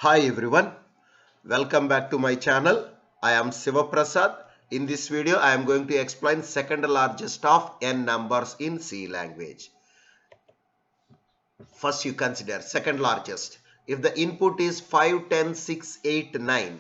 Hi everyone, welcome back to my channel. I am Siva Prasad. In this video, I am going to explain second largest of n numbers in C language. First, you consider second largest. If the input is 5, 10, 6, 8, 9,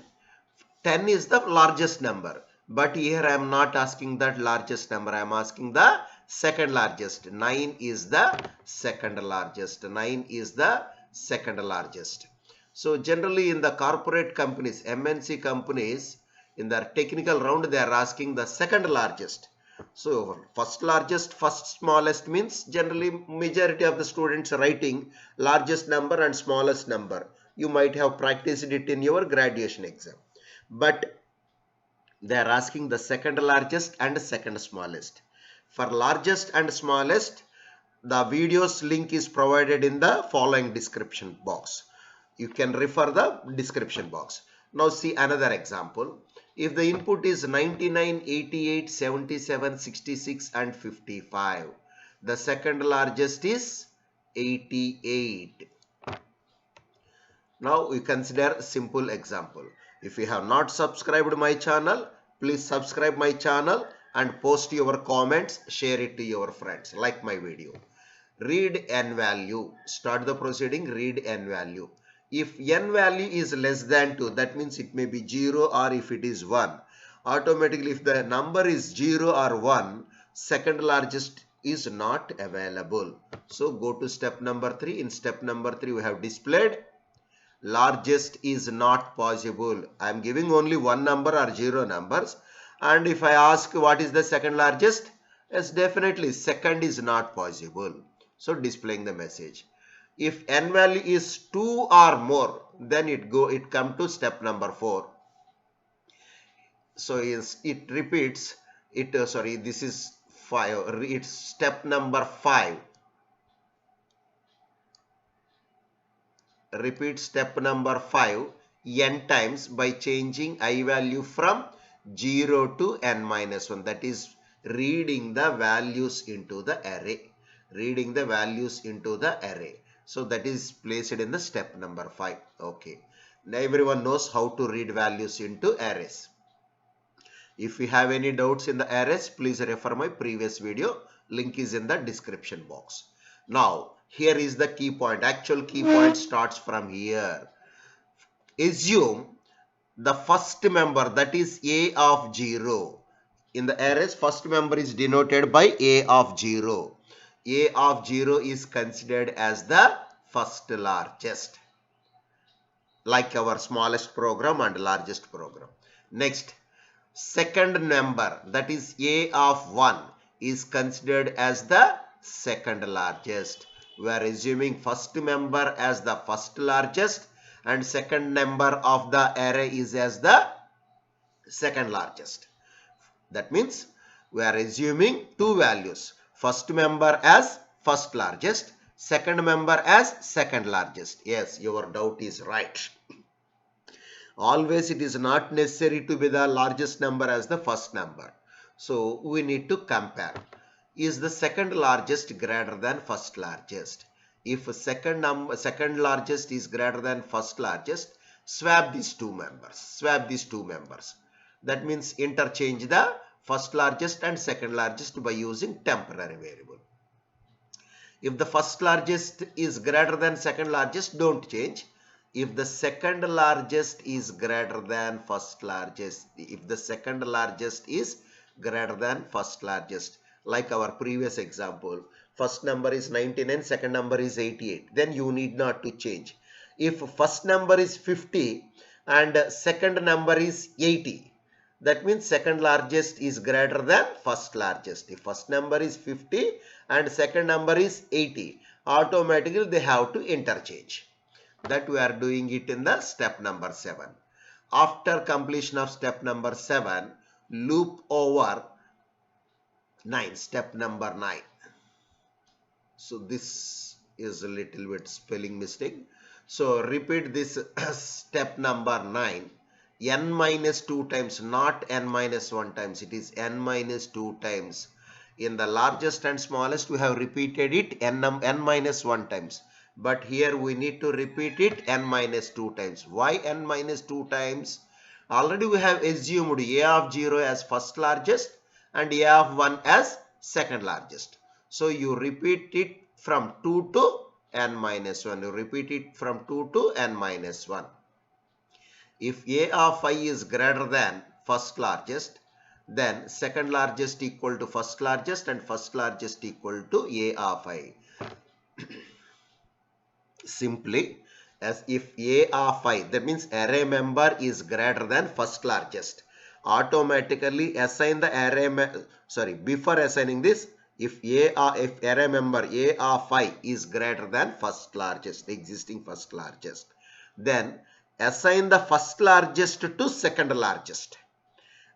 10 is the largest number. But here I am not asking that largest number. I am asking the second largest. 9 is the second largest. 9 is the second largest. So generally in the corporate companies, MNC companies, in their technical round, they are asking the second largest. So first largest, first smallest means generally majority of the students are writing largest number and smallest number. You might have practiced it in your graduation exam. But they are asking the second largest and second smallest. For largest and smallest, the video's link is provided in the following description box. You can refer the description box. Now see another example. If the input is 99, 88, 77, 66 and 55, the second largest is 88. Now we consider simple example. If you have not subscribed my channel, please subscribe my channel and post your comments, share it to your friends, like my video. Read n value. Start the proceeding, read n value. If n value is less than 2, that means it may be 0 or if it is 1. Automatically if the number is 0 or 1, second largest is not available. So go to step number 3. In step number 3 we have displayed largest is not possible. I am giving only one number or 0 numbers. And if I ask what is the second largest? Yes, definitely second is not possible. So displaying the message. If n value is 2 or more, then it come to step number 4. So it repeats it. This is 5. It's step number 5. Repeat step number 5 n times by changing I value from 0 to n minus 1. That is reading the values into the array. Reading the values into the array. So that is placed in the step number 5. Okay. Now everyone knows how to read values into arrays. If you have any doubts in the arrays, please refer my previous video. Link is in the description box. Now, here is the key point. Actual key point starts from here. Assume the first member, that is A of 0. In the arrays, first member is denoted by A of 0. A of 0 is considered as the first largest, like our smallest program and largest program. Next, second number, that is A of 1, is considered as the second largest. We are assuming first member as the first largest and second number of the array is as the second largest. That means we are assuming two values. First member as first largest, second member as second largest. Yes, your doubt is right. Always it is not necessary to be the largest number as the first number. So we need to compare. Is the second largest greater than first largest? If second largest is greater than first largest, swap these two members. Swap these two members. That means interchange the first largest and second largest by using temporary variable. If the first largest is greater than second largest, don't change. If the second largest is greater than first largest, if the second largest is greater than first largest, like our previous example, first number is 99, second number is 88, then you need not to change. If first number is 50 and second number is 80, that means second largest is greater than first largest. If first number is 50 and second number is 80, automatically they have to interchange. That we are doing it in the step number 7. After completion of step number 7, loop over 9, step number 9. So this is a little bit spelling mistake. So repeat this step number 9. N minus 2 times, not n minus 1 times. It is n minus 2 times. In the largest and smallest, we have repeated it n minus 1 times. but here we need to repeat it n minus 2 times. Why n minus 2 times? Already we have assumed a of 0 as first largest and a of 1 as second largest. So you repeat it from 2 to n minus 1. You repeat it from 2 to n minus 1. If a of I is greater than first largest, then second largest equal to first largest and first largest equal to a of I. Simply, as if a of I, that means array member is greater than first largest, automatically assign the array, before assigning this, if array member a of I is greater than first largest, existing first largest, then assign the first largest to second largest,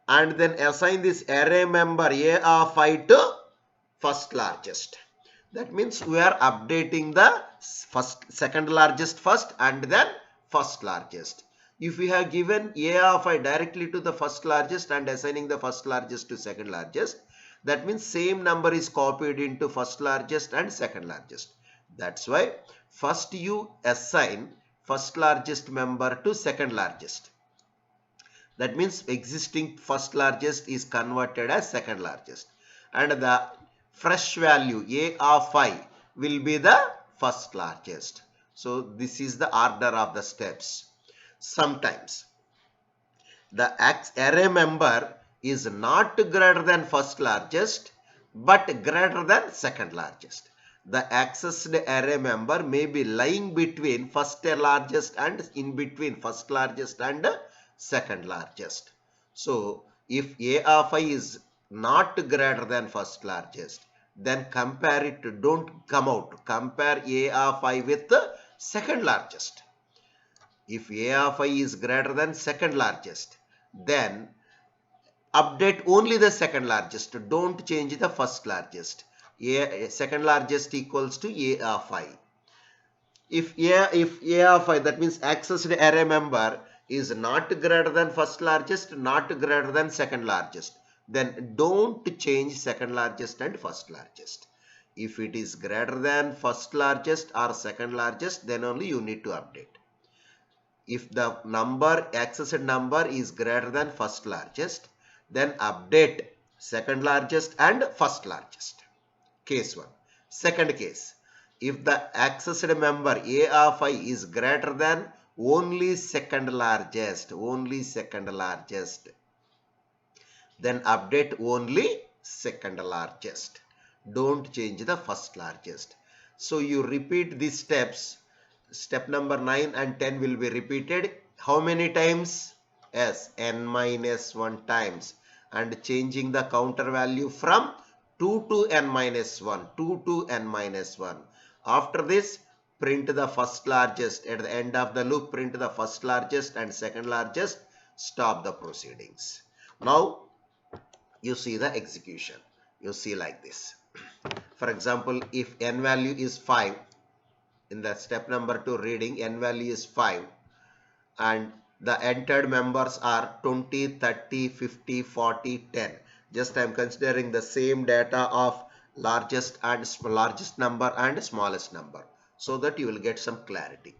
and then assign this array member a of I to first largest. That means we are updating the second largest first and then first largest. If we have given a of I directly to the first largest and assigning the first largest to second largest, that means same number is copied into first largest and second largest. That's why first you assign first largest member to second largest. That means existing first largest is converted as second largest, and the fresh value a of I will be the first largest. So this is the order of the steps. Sometimes the array member is not greater than first largest but greater than second largest. The accessed array member may be lying between first largest and in between first largest and second largest. So if a of I is not greater than first largest, then compare it, don't come out. Compare a of I with the second largest. If a of I is greater than second largest, then update only the second largest. Don't change the first largest. Second largest equals to a of I. If a of I, that means accessed array member, is not greater than first largest, not greater than second largest, then don't change second largest and first largest. If it is greater than first largest or second largest, then only you need to update. If the accessed number is greater than first largest, then update second largest and first largest. Case 1. Second case, if the accessed member a of I is greater than only second largest, then update only second largest. Don't change the first largest. So you repeat these steps. Step number 9 and 10 will be repeated. How many times? Yes, n minus 1 times. And changing the counter value from 2 to n minus 1. 2 to n minus 1. After this, print the first largest. At the end of the loop, print the first largest and second largest. Stop the proceedings. Now, you see the execution. You see like this. For example, if n value is 5, in the step number 2 reading, n value is 5 and the entered members are 20, 30, 50, 40, 10. Just I am considering the same data of largest number and smallest number, so that you will get some clarity.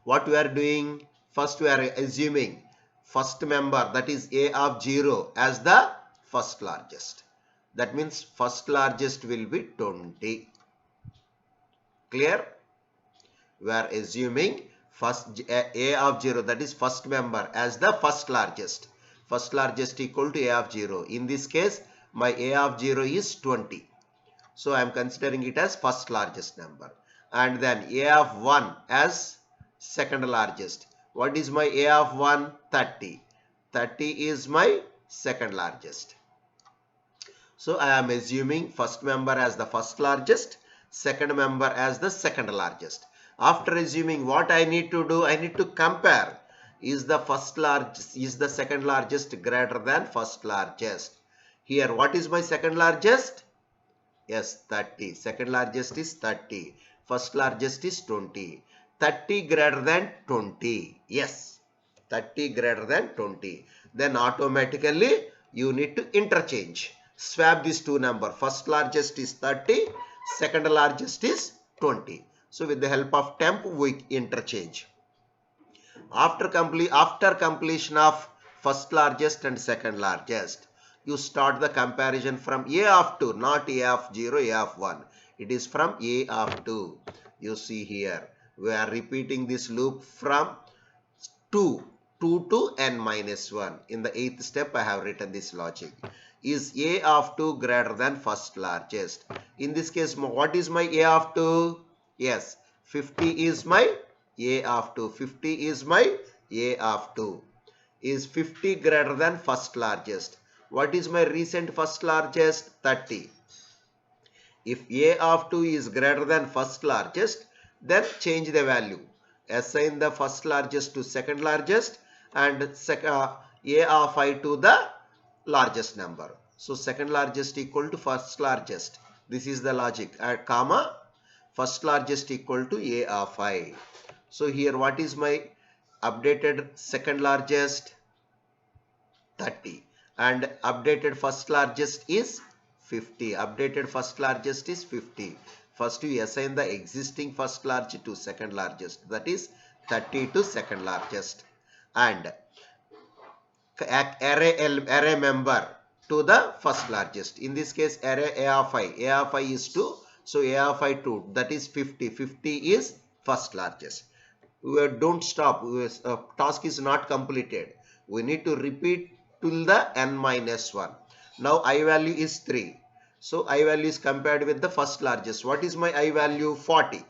What we are doing? First we are assuming first member, that is a of 0, as the first largest. That means first largest will be 20. Clear? We are assuming first a of 0, that is first member, as the first largest. First largest equal to a of 0. In this case, my a of 0 is 20. So I am considering it as first largest number. And then a of 1 as second largest. What is my a of 1? 30. 30 is my second largest. So I am assuming first member as the first largest, second member as the second largest. After assuming, what I need to do? I need to compare. Is the second largest greater than first largest? Here, what is my second largest? Yes, 30. Second largest is 30. First largest is 20. 30 greater than 20. Yes, 30 greater than 20. Then automatically you need to interchange. Swap these two numbers. First largest is 30. Second largest is 20. So with the help of temp, we interchange. After completion of first largest and second largest, you start the comparison from A of 2, not A of 0, A of 1. It is from A of 2. You see here, we are repeating this loop from 2 to n minus 1. In the 8th step, I have written this logic. Is A of 2 greater than first largest? In this case, what is my A of 2? Yes, 50 is my A of 2. 50 is my A of 2. Is 50 greater than first largest? What is my recent first largest? 30. If A of 2 is greater than first largest, then change the value. Assign the first largest to second largest and A of I to the largest number. So second largest equal to first largest. This is the logic. Comma first largest equal to A of I. So here what is my updated second largest? 30. And updated first largest is 50. Updated first largest is 50. First you assign the existing first largest to second largest. That is 30 to second largest. And array member to the first largest. In this case, array A of I. A of I is 2. So A of I 2. That is 50. 50 is first largest. We don't stop. Task is not completed. We need to repeat till the n minus 1. Now I value is 3. So I value is compared with the first largest. What is my I value? 40.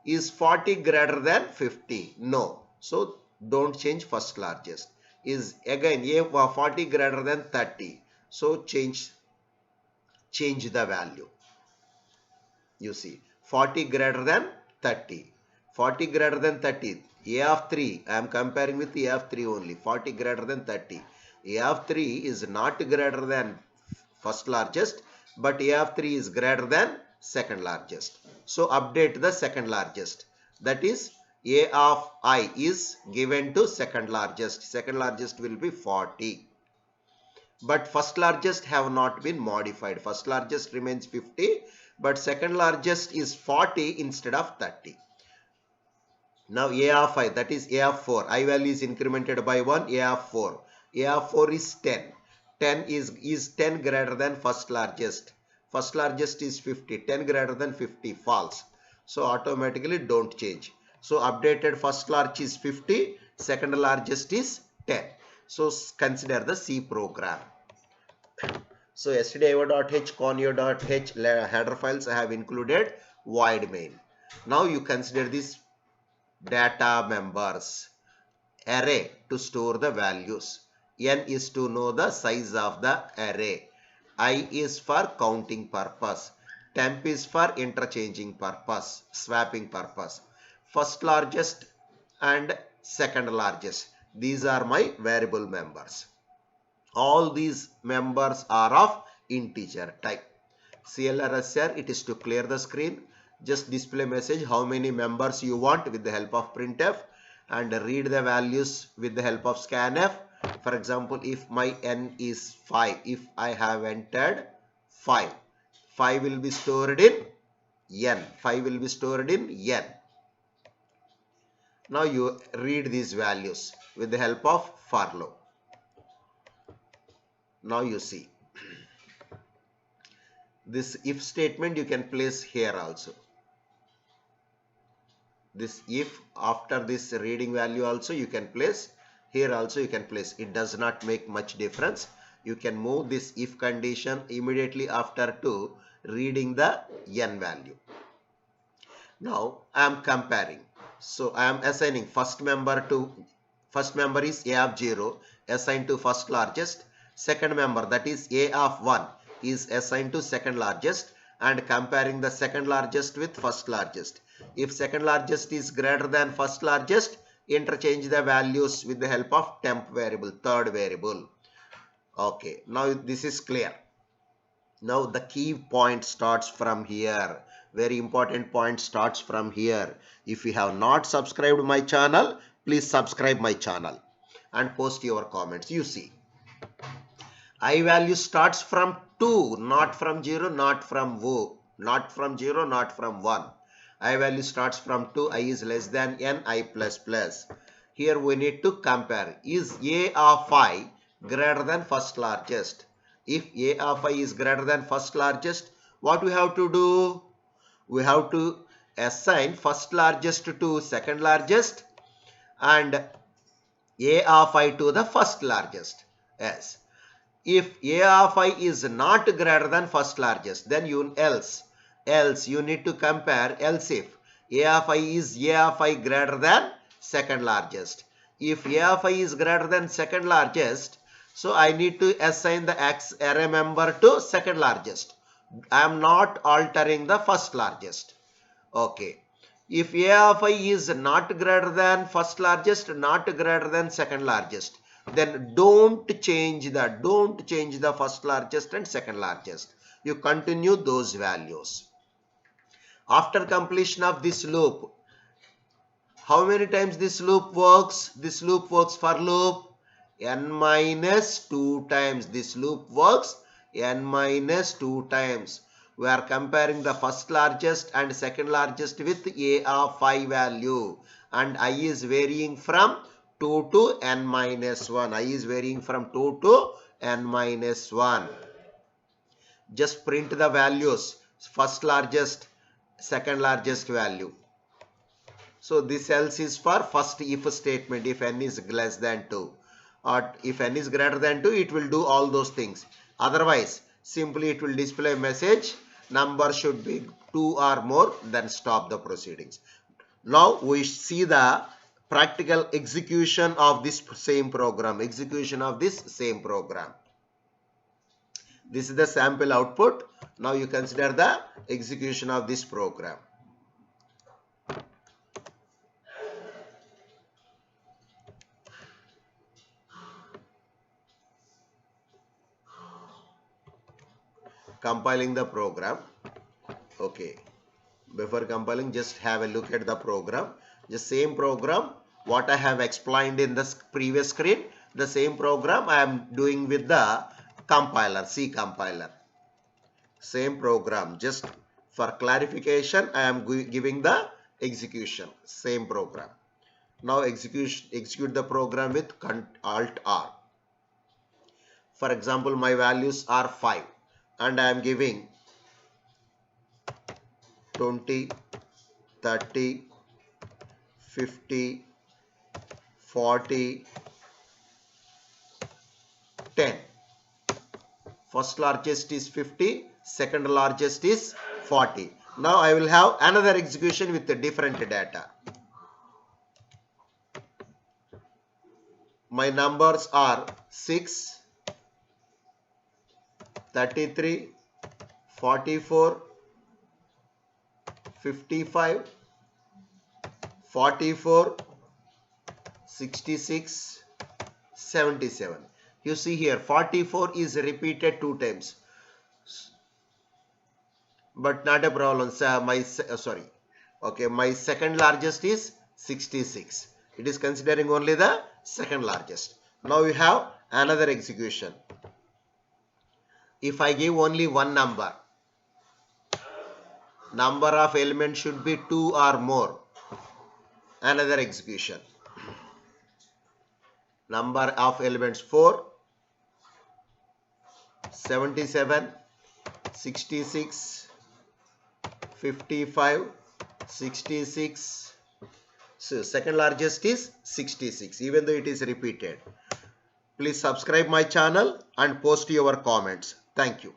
Is 40 greater than 50? No. So don't change first largest. Is again A 40 greater than 30. So change the value. You see 40 greater than 30. 40 greater than 30. A of 3. I am comparing with A of 3 only. 40 greater than 30. A of 3 is not greater than first largest, but A of 3 is greater than second largest. So update the second largest. That is A of I is given to second largest. Second largest will be 40. But first largest have not been modified. First largest remains 50, but second largest is 40 instead of 30. Now A of I, that is A of 4. I value is incremented by 1, A of 4. A of 4 is 10. 10 is 10 greater than first largest. First largest is 50. 10 greater than 50, false. So automatically don't change. So updated first large is 50. Second largest is 10. So consider the C program. So stdio.h, conio.h header files I have included void main. Now you consider this data members array to store the values. N is to know the size of the array. I is for counting purpose. Temp is for interchanging purpose, swapping purpose. First largest and second largest. These are my variable members. All these members are of integer type. CLRSR, it is to clear the screen. Just display message how many members you want with the help of printf and read the values with the help of scanf. For example, if my n is 5, if I have entered 5, 5 will be stored in n. 5 will be stored in n. Now you read these values with the help of for loop. Now you see this if statement you can place here also. This if after this reading value also you can place, here also you can place. It does not make much difference. You can move this if condition immediately after to reading the n value. Now I am comparing. So I am assigning first member is A of 0 assigned to first largest. Second member, that is A of 1, is assigned to second largest, and comparing the second largest with first largest. If second largest is greater than first largest, interchange the values with the help of temp variable, third variable. Okay, now this is clear. Now the key point starts from here. Very important point starts from here. If you have not subscribed my channel, please subscribe my channel and post your comments. You see, I value starts from 2, not from 0, not from 0, not from 1. I value starts from 2, I is less than n, I plus plus. Here we need to compare. Is A of I greater than first largest? If A of I is greater than first largest, what we have to do? We have to assign first largest to second largest and A of I to the first largest. Yes. If A of I is not greater than first largest, then else you need to compare else if A of I is A of I greater than second largest. If A of I is greater than second largest, so I need to assign the X array member to second largest. I am not altering the first largest. Okay. If A of I is not greater than first largest, not greater than second largest, then don't change the first largest and second largest. You continue those values. After completion of this loop, how many times this loop works? This loop works for loop n minus 2 times. This loop works n minus 2 times. We are comparing the first largest and second largest with A of I value, and I is varying from 2 to n minus 1. I is varying from 2 to n minus 1. Just print the values, first largest, second largest value. So this else is for first if statement, if n is less than 2. Or if n is greater than 2, it will do all those things. Otherwise, simply it will display a message, number should be 2 or more, then stop the proceedings. Now we see the practical execution of this same program. This is the sample output. Now you consider the execution of this program. Compiling the program. Okay. Before compiling, just have a look at the program. The same program what I have explained in the previous screen, the same program I am doing with the compiler, C compiler. Same program. Just for clarification, I am giving the execution. Same program. Now execute the program with Alt R. For example, my values are 5 and I am giving 20, 30, 50, 40, 10. First largest is 50, second largest is 40. Now I will have another execution with the different data. My numbers are 6, 33, 44, 55, 44, 66, 77. You see here 44 is repeated 2 times. But not a problem. My second largest is 66. It is considering only the second largest. Now we have another execution. If I give only one number of elements should be 2 or more. Another execution. Number of elements 4, 77, 66, 55, 66. So second largest is 66, even though it is repeated. Please subscribe my channel and post your comments. Thank you.